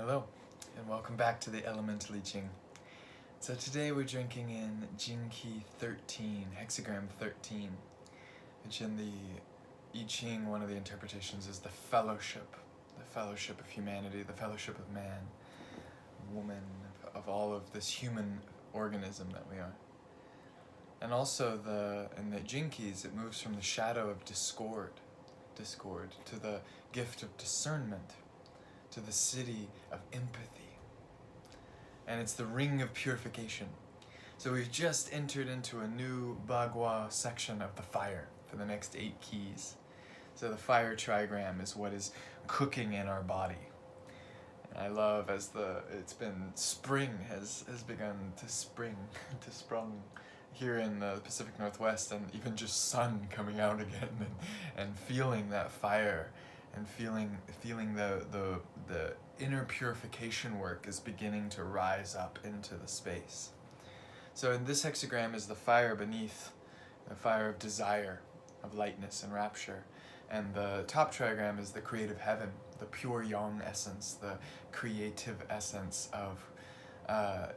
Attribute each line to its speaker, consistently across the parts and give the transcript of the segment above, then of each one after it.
Speaker 1: Hello, and welcome back to the Elemental I Ching. So today we're drinking in GK13, hexagram 13, which in the I Ching, one of the interpretations is the fellowship of humanity, the fellowship of man, woman, of all of this human organism that we are. And also in the Jinkies, it moves from the shadow of discord to the gift of discernment, to the city of empathy. And it's the ring of purification. So we've just entered into a new Bagua section of the fire for the next 8 keys. So the fire trigram is what is cooking in our body. And I love as spring has begun to sprung here in the Pacific Northwest, and even just sun coming out again, and feeling that fire, and feeling the inner purification work is beginning to rise up into the space. So in this hexagram is the fire beneath, the fire of desire, of lightness and rapture. And the top trigram is the creative heaven, the pure yang essence, the creative essence of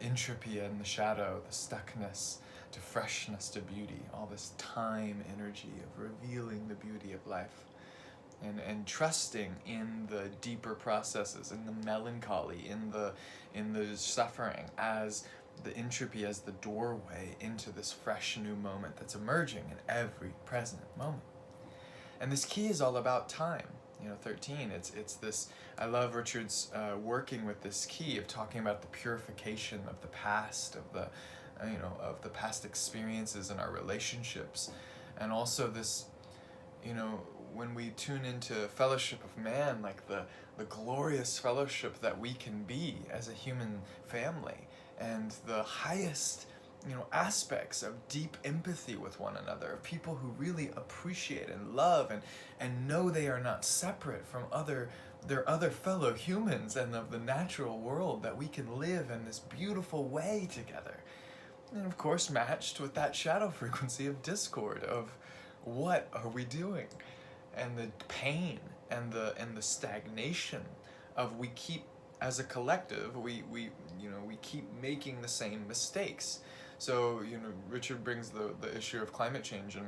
Speaker 1: entropy and the shadow, the stuckness to freshness to beauty, all this time energy of revealing the beauty of life. And trusting in the deeper processes, in the melancholy, in the suffering, as the entropy as the doorway into this fresh new moment that's emerging in every present moment. And this key is all about time. 13. It's this. I love Richard's working with this key of talking about the purification of the past, of the past experiences in our relationships, and also this. When we tune into fellowship of man, like the glorious fellowship that we can be as a human family, and the highest aspects of deep empathy with one another, of people who really appreciate and love and know they are not separate from their other fellow humans, and of the natural world, that we can live in this beautiful way together. And of course matched with that shadow frequency of discord, of what are we doing? And the pain and the stagnation of, we keep, as a collective, we keep making the same mistakes. So Richard brings the issue of climate change and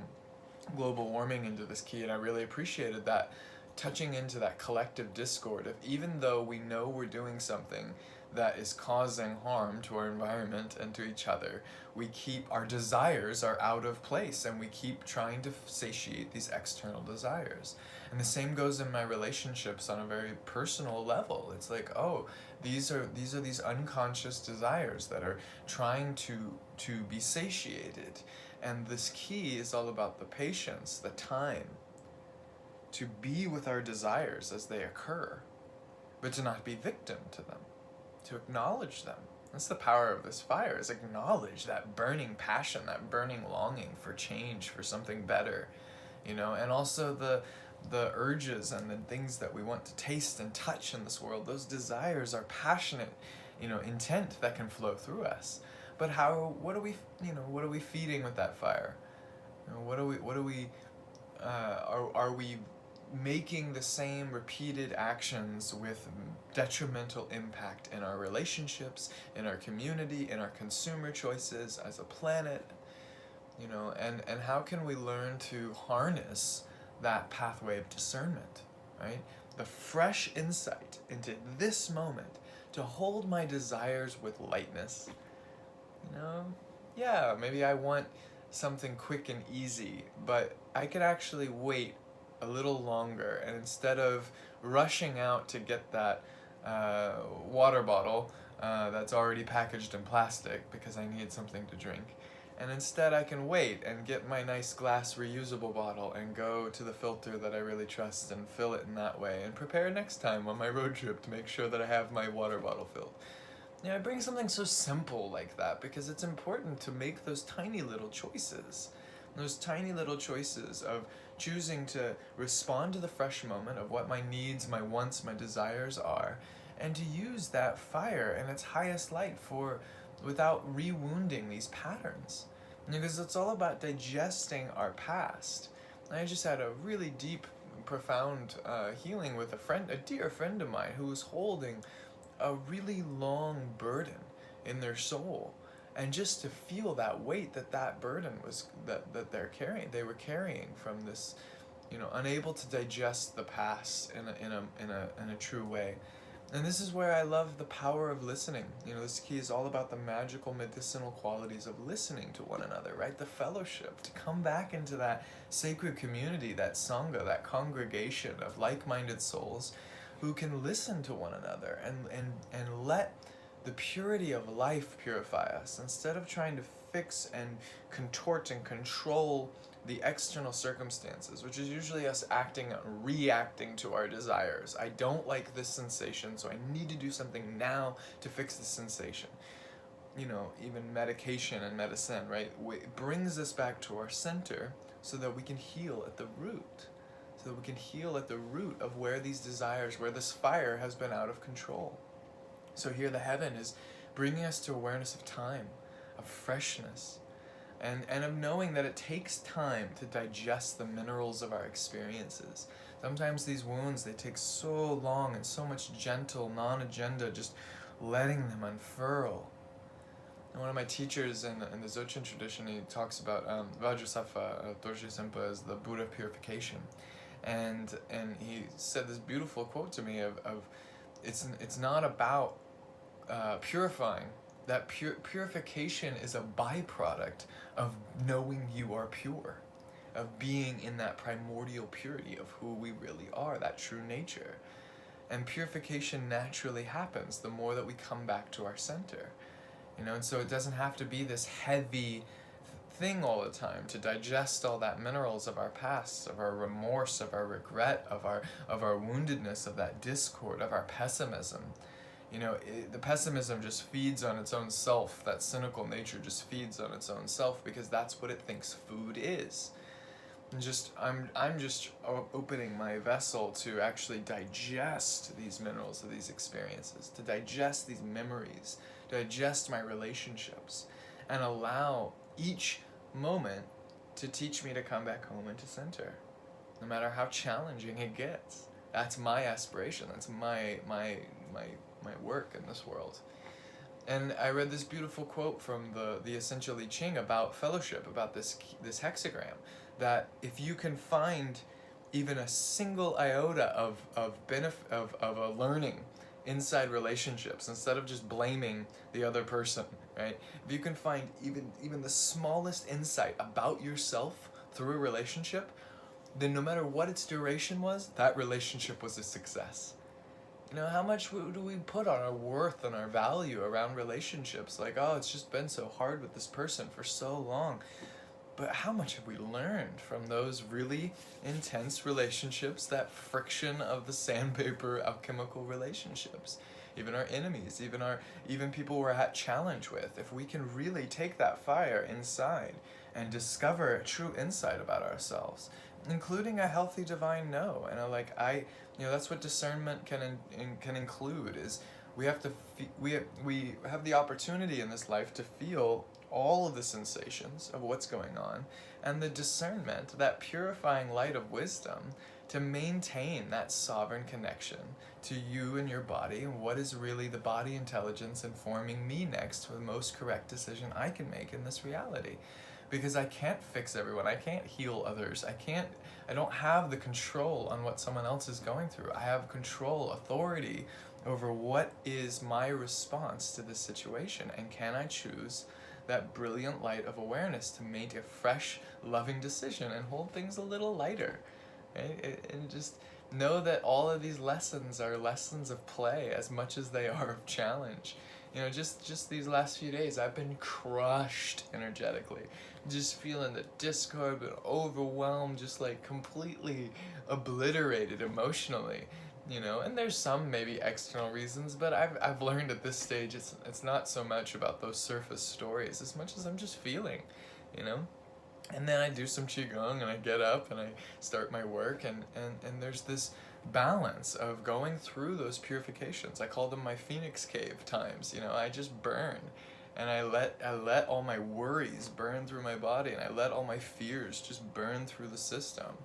Speaker 1: global warming into this key, and I really appreciated that, touching into that collective discord of, even though we know we're doing something that is causing harm to our environment and to each other, our desires are out of place, and we keep trying to satiate these external desires. And the same goes in my relationships on a very personal level. It's like, these are these unconscious desires that are trying to be satiated. And this key is all about the patience, the time, to be with our desires as they occur, but to not be victim to them, to acknowledge them. That's the power of this fire, is acknowledge that burning passion, that burning longing for change, for something better, and also the urges and the things that we want to taste and touch in this world. Those desires are passionate, intent that can flow through us. But what are we feeding with that fire? Are we making the same repeated actions with detrimental impact in our relationships, in our community, in our consumer choices as a planet? And how can we learn to harness that pathway of discernment, right? The fresh insight into this moment, to hold my desires with lightness. Maybe I want something quick and easy, but I could actually wait a little longer, and instead of rushing out to get that water bottle that's already packaged in plastic because I need something to drink, and instead I can wait and get my nice glass reusable bottle and go to the filter that I really trust and fill it in that way, and prepare next time on my road trip to make sure that I have my water bottle filled. I bring something so simple like that because it's important to make those tiny little choices. Those tiny little choices of choosing to respond to the fresh moment of what my needs, my wants, my desires are, and to use that fire in its highest light without re-wounding these patterns. Because it's all about digesting our past. I just had a really deep, profound healing with a dear friend of mine, who was holding a really long burden in their soul, and just to feel that weight that burden was that they were carrying from this, unable to digest the past in a true way. And this is where I love the power of listening. This key is all about the magical medicinal qualities of listening to one another, right? The fellowship, to come back into that sacred community, that sangha, that congregation of like-minded souls who can listen to one another and let the purity of life purify us, instead of trying to fix and contort and control the external circumstances, which is usually us reacting to our desires. I don't like this sensation, so I need to do something now to fix the sensation. Even medication and medicine, right? It brings us back to our center so that we can heal at the root. So that we can heal at the root of where these desires, where this fire has been out of control. So here the heaven is bringing us to awareness of time, of freshness, and of knowing that it takes time to digest the minerals of our experiences. Sometimes these wounds, they take so long and so much gentle, non-agenda, just letting them unfurl. And one of my teachers in the Dzogchen tradition, he talks about Vajrasattva Dorje Sempa as the Buddha of purification. And he said this beautiful quote to me of it's not about purifying. That purification is a byproduct of knowing you are pure, of being in that primordial purity of who we really are, that true nature. And purification naturally happens the more that we come back to our center. And so it doesn't have to be this heavy thing all the time to digest all that minerals of our past, of our remorse, of our regret, of our woundedness, of that discord, of our pessimism. The pessimism just feeds on its own self. That cynical nature just feeds on its own self because that's what it thinks food is. And I'm just opening my vessel to actually digest these minerals of these experiences, to digest these memories, digest my relationships, and allow each moment to teach me to come back home into center, no matter how challenging it gets. That's my aspiration. That's my work in this world. And I read this beautiful quote from the Essential I Ching about fellowship, about this hexagram, that if you can find even a single iota of a learning inside relationships, instead of just blaming the other person, right? If you can find even the smallest insight about yourself through a relationship, then no matter what its duration was, that relationship was a success. How much do we put on our worth and our value around relationships? Like, oh, it's just been so hard with this person for so long. But how much have we learned from those really intense relationships, that friction of the sandpaper alchemical relationships? Even our enemies, even people we're at challenge with. If we can really take that fire inside and discover a true insight about ourselves, including a healthy divine no. And that's what discernment can include, is we have the opportunity in this life to feel all of the sensations of what's going on, and the discernment, that purifying light of wisdom, to maintain that sovereign connection to you and your body, and what is really the body intelligence informing me next to the most correct decision I can make in this reality. Because I can't fix everyone, I can't heal others, I don't have the control on what someone else is going through. I have control, authority over what is my response to this situation, and can I choose that brilliant light of awareness to make a fresh, loving decision and hold things a little lighter, right? And just know that all of these lessons are lessons of play as much as they are of challenge. Just these last few days, I've been crushed energetically, just feeling the discord, but overwhelmed, just like completely obliterated emotionally. And there's some maybe external reasons, but I've learned at this stage it's not so much about those surface stories as much as I'm just feeling, And then I do some qigong and I get up and I start my work, and there's this balance of going through those purifications. I call them my Phoenix Cave times. I just burn, and I let all my worries burn through my body, and I let all my fears just burn through the system.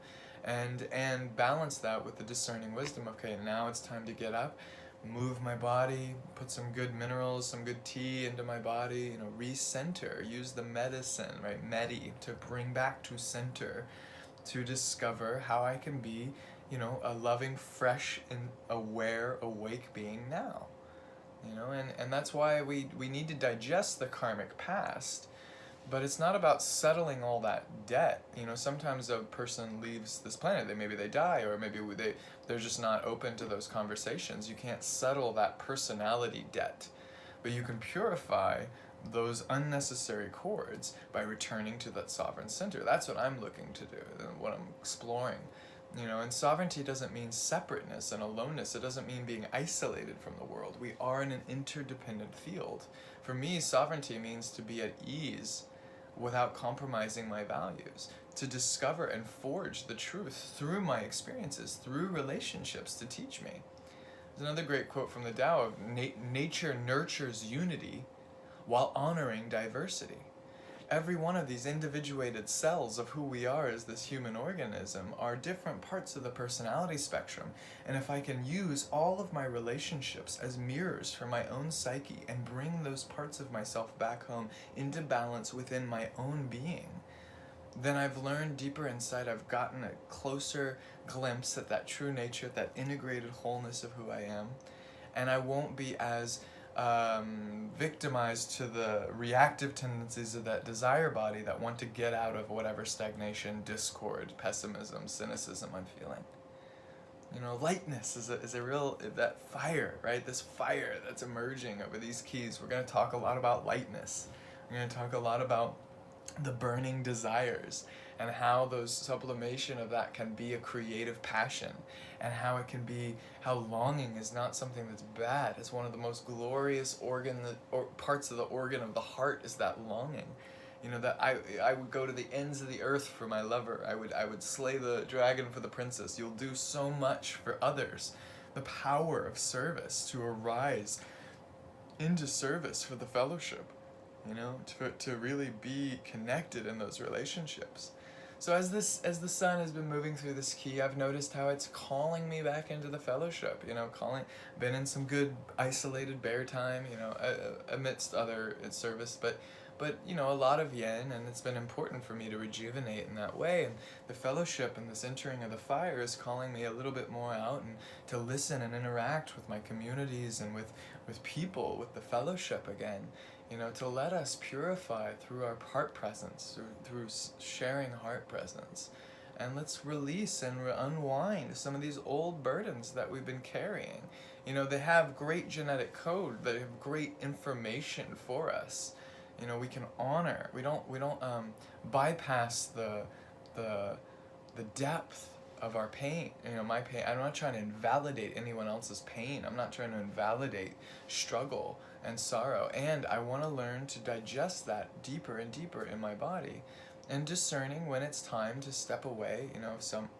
Speaker 1: And balance that with the discerning wisdom. Okay, now it's time to get up, move my body, put some good minerals, some good tea into my body, recenter, use the medicine, right, to bring back to center, to discover how I can be, a loving, fresh, and aware, awake being now. And that's why we need to digest the karmic past. But it's not about settling all that debt. Sometimes a person leaves this planet, maybe they die, or maybe they're just not open to those conversations. You can't settle that personality debt, but you can purify those unnecessary cords by returning to that sovereign center. That's what I'm looking to do, and what I'm exploring. And sovereignty doesn't mean separateness and aloneness. It doesn't mean being isolated from the world. We are in an interdependent field. For me, sovereignty means to be at ease without compromising my values, to discover and forge the truth through my experiences, through relationships to teach me. There's another great quote from the Tao of nature nurtures unity while honoring diversity. Every one of these individuated cells of who we are as this human organism are different parts of the personality spectrum. And if I can use all of my relationships as mirrors for my own psyche and bring those parts of myself back home into balance within my own being, then I've learned deeper inside, I've gotten a closer glimpse at that true nature, that integrated wholeness of who I am. And I won't be as victimized to the reactive tendencies of that desire body that want to get out of whatever stagnation, discord, pessimism, cynicism I'm feeling. Lightness is a real, that fire, right? This fire that's emerging over these keys. We're going to talk a lot about lightness. We're going to talk a lot about the burning desires and how those sublimation of that can be a creative passion, and how it can be, how longing is not something that's bad. It's one of the most glorious parts of the organ of the heart is that longing. That I would go to the ends of the earth for my lover. I would slay the dragon for the princess. You'll do so much for others. The power of service, to arise into service for the fellowship, to really be connected in those relationships. So as the sun has been moving through this key, I've noticed how it's calling me back into the fellowship. Been in some good isolated bear time, amidst other service, but a lot of yin, and it's been important for me to rejuvenate in that way. And the fellowship and this entering of the fire is calling me a little bit more out, and to listen and interact with my communities and with people, with the fellowship again. To let us purify through our heart presence, through sharing heart presence. And let's release and unwind some of these old burdens that we've been carrying. They have great genetic code, they have great information for us. We can honor, we don't bypass the depth of our pain, my pain. I'm not trying to invalidate anyone else's pain. I'm not trying to invalidate struggle and sorrow. And I want to learn to digest that deeper and deeper in my body, and discerning when it's time to step away.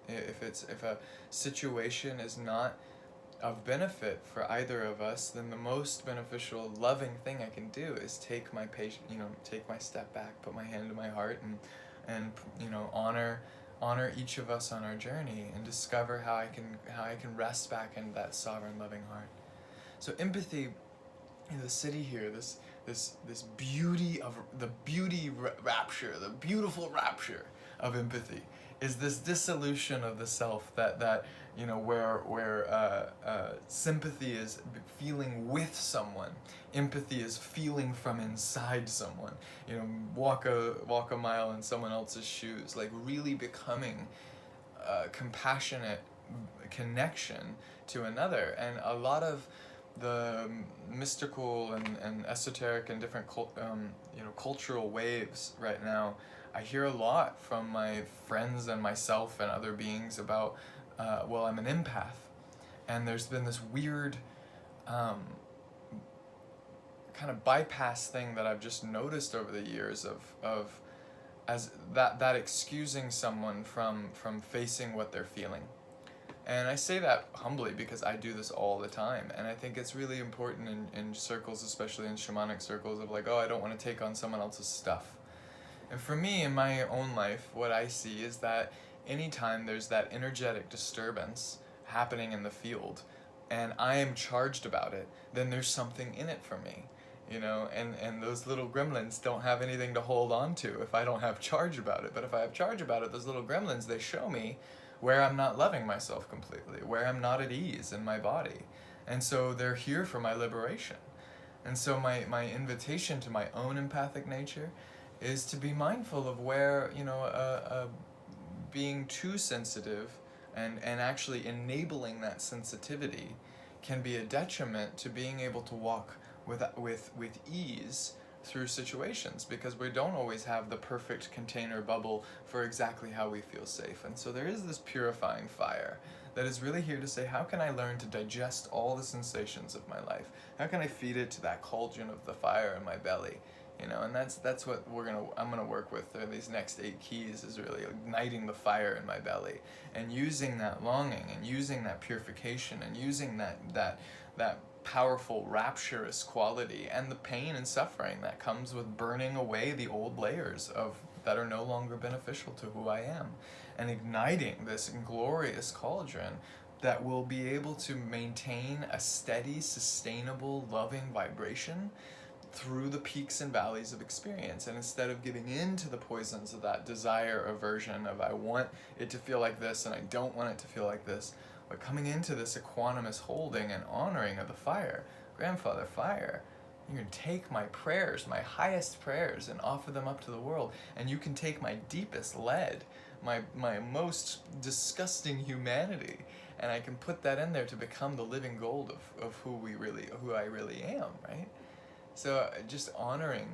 Speaker 1: If a situation is not of benefit for either of us, then the most beneficial, loving thing I can do is take my step back, put my hand to my heart, and honor each of us on our journey, and discover how I can rest back into that sovereign, loving heart. So empathy, the city here, this beauty of the rapture, the beautiful rapture of empathy, is this dissolution of the self that where sympathy is feeling with someone, empathy is feeling from inside someone. Walk a mile in someone else's shoes, like really becoming a compassionate connection to another. And a lot of the mystical and esoteric and different cultural waves right now, I hear a lot from my friends and myself and other beings about I'm an empath, and there's been this weird kind of bypass thing that I've just noticed over the years of as that excusing someone from facing what they're feeling. And I say that humbly because I do this all the time, and I think it's really important in circles, especially in shamanic circles, of like, I don't want to take on someone else's stuff. And for me, in my own life, what I see is that anytime there's that energetic disturbance happening in the field, and I am charged about it, then there's something in it for me, you know, and those little gremlins don't have anything to hold on to if I don't have charge about it. But if I have charge about it, those little gremlins, they show me where I'm not loving myself completely, where I'm not at ease in my body. And so they're here for my liberation. And so my invitation to my own empathic nature is to be mindful of where, you know, being too sensitive and actually enabling that sensitivity can be a detriment to being able to walk with ease through situations, because we don't always have the perfect container bubble for exactly how we feel safe. And so there is this purifying fire that is really here to say, how can I learn to digest all the sensations of my life? How can I feed it to that cauldron of the fire in my belly? You know, and that's what I'm gonna work with in these next 8 keys, is really igniting the fire in my belly and using that longing and using that purification and using that powerful rapturous quality and the pain and suffering that comes with burning away the old layers of that are no longer beneficial to who I am, and igniting this glorious cauldron that will be able to maintain a steady, sustainable, loving vibration through the peaks and valleys of experience. And instead of giving in to the poisons of that desire aversion of I want it to feel like this and I don't want it to feel like this, but coming into this equanimous holding and honoring of the fire, Grandfather Fire, you can take my prayers, my highest prayers, and offer them up to the world. And you can take my deepest lead, my most disgusting humanity, and I can put that in there to become the living gold of who I really am, right? So just honoring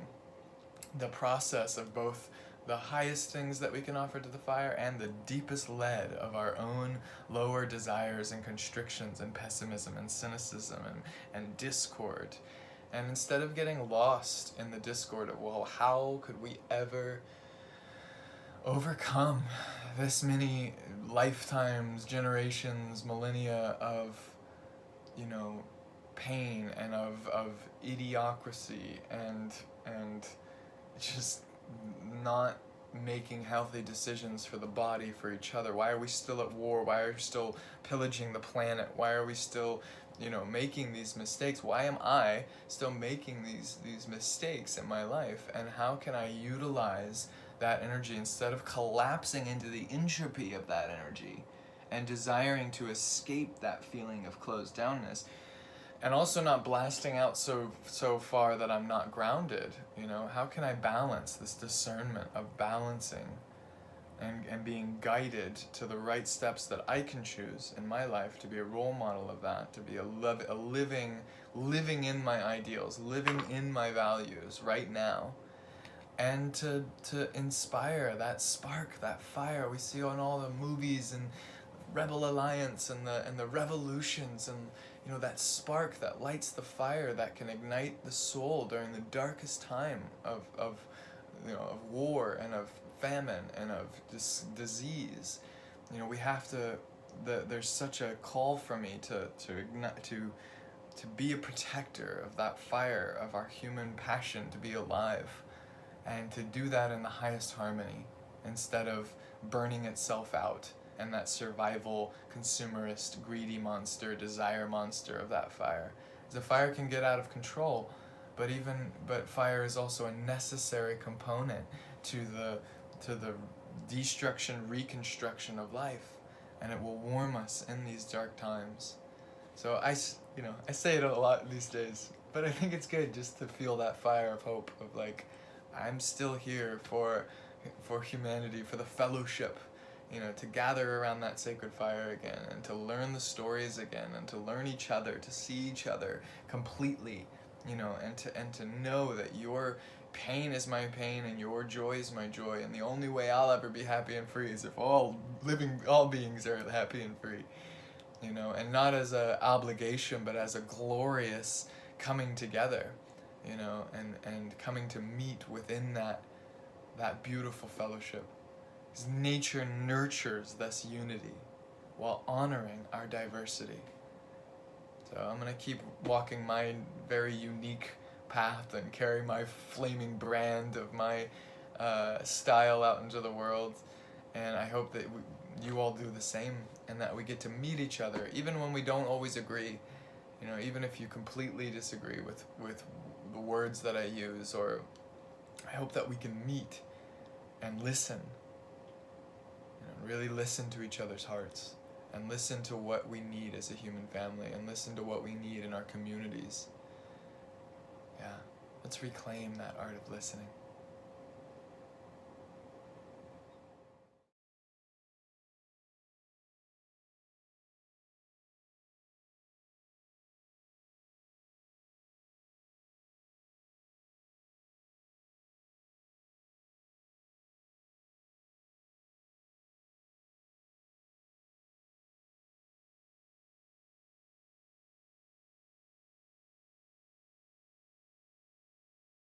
Speaker 1: the process of both the highest things that we can offer to the fire and the deepest lead of our own lower desires and constrictions and pessimism and cynicism and discord. And instead of getting lost in the discord of, well, how could we ever overcome this many lifetimes, generations, millennia of, you know, pain and of idiocracy and just not making healthy decisions for the body, for each other? Why are we still at war? Why are we still pillaging the planet? Why are we still, you know, making these mistakes? Why am I still making these mistakes in my life? And how can I utilize that energy instead of collapsing into the entropy of that energy and desiring to escape that feeling of closed downness? And also not blasting out so far that I'm not grounded, you know? How can I balance this discernment of balancing and being guided to the right steps that I can choose in my life to be a role model of that, to be a living in my ideals, living in my values right now, and to inspire that spark, that fire we see on all the movies and Rebel Alliance and the revolutions, and you know, that spark that lights the fire that can ignite the soul during the darkest time of you know, of war and of famine and of disease. You know, we have to. There's such a call for me to ignite, to be a protector of that fire of our human passion to be alive, and to do that in the highest harmony instead of burning itself out and that survival, consumerist, greedy monster, desire monster of that fire. The fire can get out of control, but fire is also a necessary component to the destruction, reconstruction of life, and it will warm us in these dark times. So I say it a lot these days, but I think it's good just to feel that fire of hope of like, I'm still here for humanity, for the fellowship, you know, to gather around that sacred fire again and to learn the stories again and to learn each other, to see each other completely, you know, and to know that your pain is my pain and your joy is my joy, and the only way I'll ever be happy and free is if all beings are happy and free, you know, and not as a obligation but as a glorious coming together, you know, and coming to meet within that beautiful fellowship. Because nature nurtures this unity while honoring our diversity. So I'm going to keep walking my very unique path and carry my flaming brand of my style out into the world. And I hope that you all do the same. and that we get to meet each other, even when we don't always agree. You know, even if you completely disagree with the words that I use, or I hope that we can meet and listen. You know, really listen to each other's hearts, and listen to what we need as a human family, and listen to what we need in our communities. Yeah, let's reclaim that art of listening.